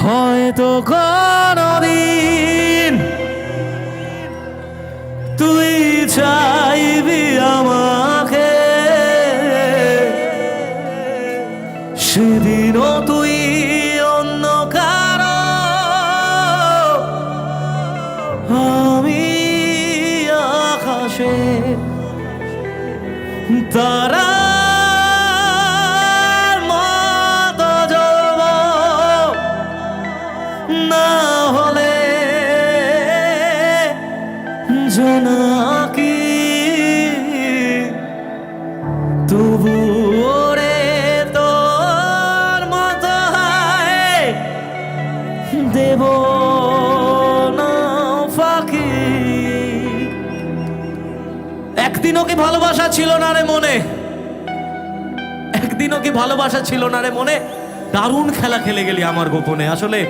হয়তো কোনদিন তুই চাইবি আমাকে, সেদিনও তুই অন্য কারো, আমি আকাশে তারা জোনাকি তবু ওরে তোর মতো দেব না ফাঁকি। একদিনও কি ভালোবাসা ছিল না রে মনে, একদিনও কি ভালোবাসা ছিল না রে মনে। দারুণ খেলা খেলে গেলি আমার গোপনে। আসলে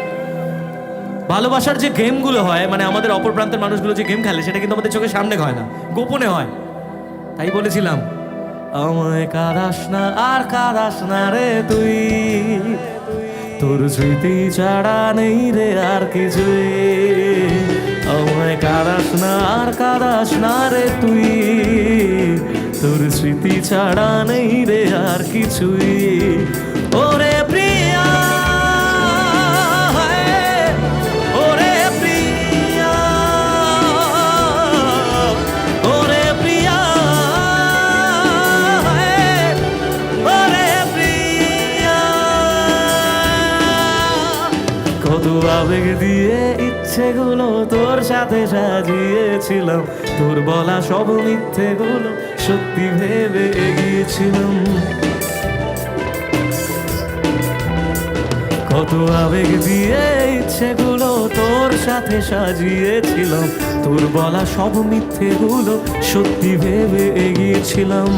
ভালোবাসার যে গেমগুলো হয়, মানে আমাদের অপর প্রান্তের মানুষগুলো যে গেম খেলে, সেটা কিন্তু আমাদের চোখের সামনে হয় না, গোপনে হয়। তাই বলেছিলাম, আমায় কাঁদাস না আর কাঁদাস না রে তুই, তোর স্মৃতি ছাড়া নেই রে আর কিছুই। আমায় কাঁদাস না আর কাঁদাস না রে তুই, তোর স্মৃতি ছাড়া নেই রে আর কিছুই। ওরে প্রিয়া, কত আবেগ দিয়ে ইচ্ছেগুলো তোর সাথে সাজিয়েছিলাম, তোর বলা সব মিথ্যেগুলো সত্যি ভেবে এগিয়েছিলাম। কত আবেগ দিয়ে ইচ্ছেগুলো তোর সাথে সাজিয়েছিলাম, তোর বলা সব মিথ্যেগুলো সত্যি ভেবে এগিয়েছিলাম।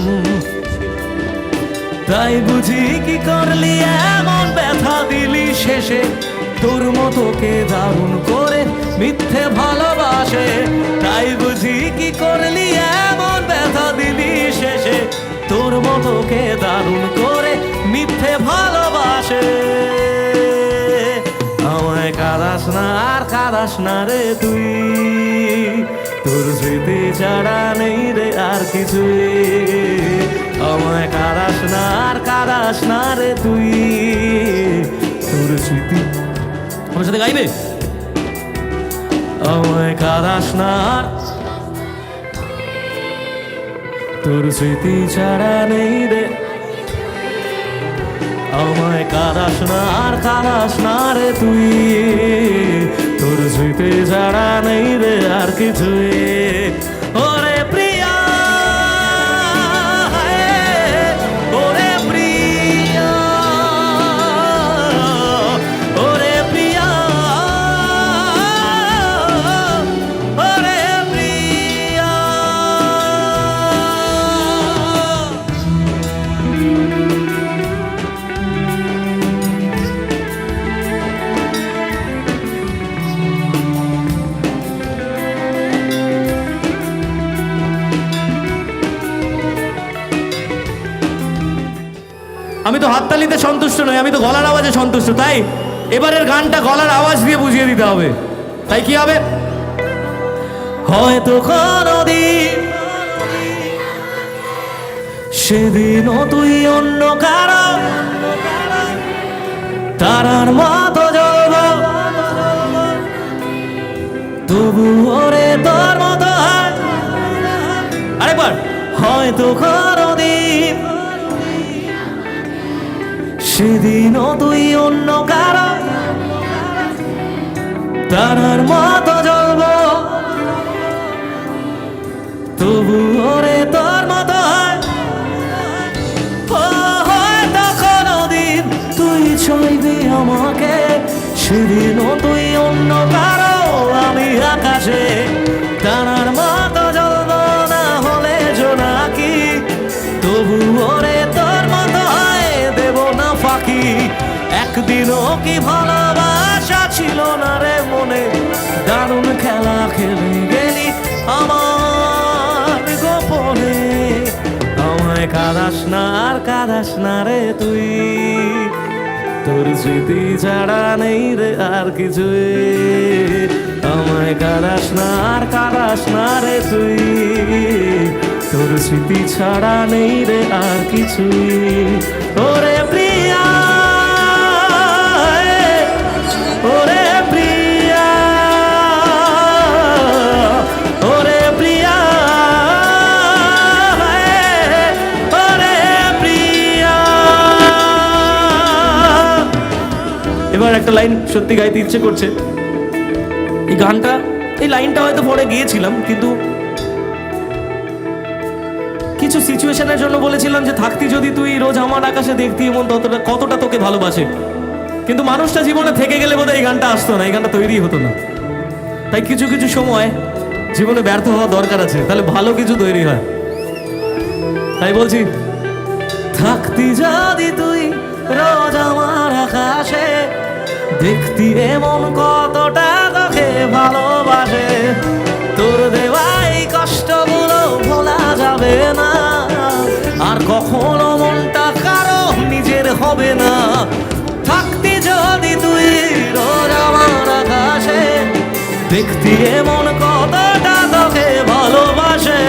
তাই বুঝি কি করলি এমন ব্যথা দিলি শেষে, তোর মতো কে দারুণ করে মিথ্যে ভালোবাসে। তাই বুঝি কি করলি এমন ব্যথা দিলি শেষে, তোর মতো কে দারুণ করে মিথ্যে ভালোবাসে। আমায় কাঁদাস না আর কাঁদাস না রে তুই, তোর স্মৃতি ছাড়া নেই রে আর কিছুই। আমায় কাঁদাস না আর কাঁদাস না রে তুই, তোর স্মৃতি। আমার সাথে গাইবে, আমায় কাঁদাস না আর, তোর স্মৃতি ছাড়া নেই রে। আমায় কাঁদাস না আর কাঁদাস না রে তুই, তোর স্মৃতি ছাড়া নেই রে আর কিছুই। ওরে প্রিয়া, ওরে প্রিয়া, ওরে প্রিয়া, ওরে প্রিয়া। আমি তো হাততালিতে সন্তুষ্ট নই, আমি তো গলার আওয়াজে সন্তুষ্ট। তাই এবারের গানটা গলার আওয়াজ দিয়ে বুঝিয়ে দিতে হবে। তাই কি হবে? হয়তো কোনদিন সেদিনও তুই অন্য কারো তারার মতো জ্বলব, তবু ওরে তোর মতো হয়। আরেকবার, হয়তো কোনদিন সেদিনও তুই অন্য কারো তারার মতো জ্বলব, তবু ওরে তোর মতো হয়। হয়তো কোনদিন তুই চাইবি আমাকে, সেদিনও তুই অন্য কারো, আমি আকাশে তারার মতো জ্বলব না হলে জোনাকি, তবু ওরে তোর মতো হয় দেব না ফাঁকি। একদিনও কি ভালোবাসা ছিল না রে মনে, দারুণ খেলা খেলে গেলি আমার গোপনে। আমায় কাঁদাস না আর কাঁদাস না রে তুই, তোর স্মৃতি ছাড়া নেই রে আর কিছুই, আমায় কাঁদাস না আর কাঁদাস না রে তুই, তোর স্মৃতি ছাড়া নেই রে আর কিছুই। ওরে প্রিয়া, ওরে প্রিয়া, ওরে প্রিয়া, ওরে প্রিয়া। এবার একটা লাইন সত্যি গাইতে ইচ্ছে করছে। এই গানটা, এই লাইনটা হয়তো পরে গিয়েছিলাম, কিন্তু কিছু সিচুয়েশনের জন্য বলেছিলাম যে থাকতি যদি তুই রোজ আমার আকাশে দেখতি এমন কতটা তোকে ভালোবাসে। কিন্তু মানুষটা জীবনে থেকে গেলে বোধহয় এই গানটা আসতো না, এই গানটা তৈরি হতো না। তাই কিছু কিছু সময় জীবনে ব্যর্থ হওয়া দরকার আছে, তাহলে ভালো কিছু তৈরি হয়। তাই বলছি, থাকতি যদি তুই রোজ আমার আকাশে দেখতি এমন কতটা তোকে ভালোবাসে, তোর দেওয়া এই কষ্টগুলো ভোলা যাবে না, আর কখনো মনটা কারো নিজের হবে না। থাকতি যদি তুই রোজ আমার আকাশে দেখতি এমন কতটা তোকে ভালোবাসে,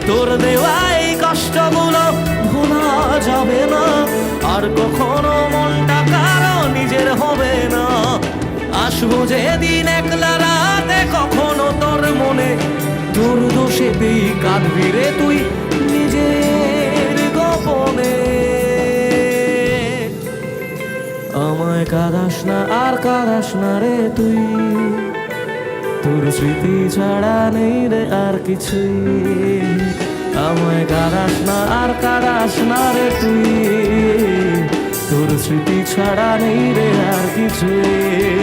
তোর দেওয়া এই কষ্টগুলো ভোলা যাবে না, আর কখনো মনটা কারো নিজের হবে না। আসবো যেদিন একলা রাতে কখনো তোর মনে, তোর দোষেতেই কাঁদবি রে তুই নিজের গোপনে। আমায় কাঁদাস না আর কাঁদাস না রে তুই, তোর স্মৃতি ছাড়া নেই রে আর কিছুই, আমায় কাঁদাস না আর কাঁদাস না রে তুই, তোর স্মৃতি ছাড়া নেই রে আর কিছুই।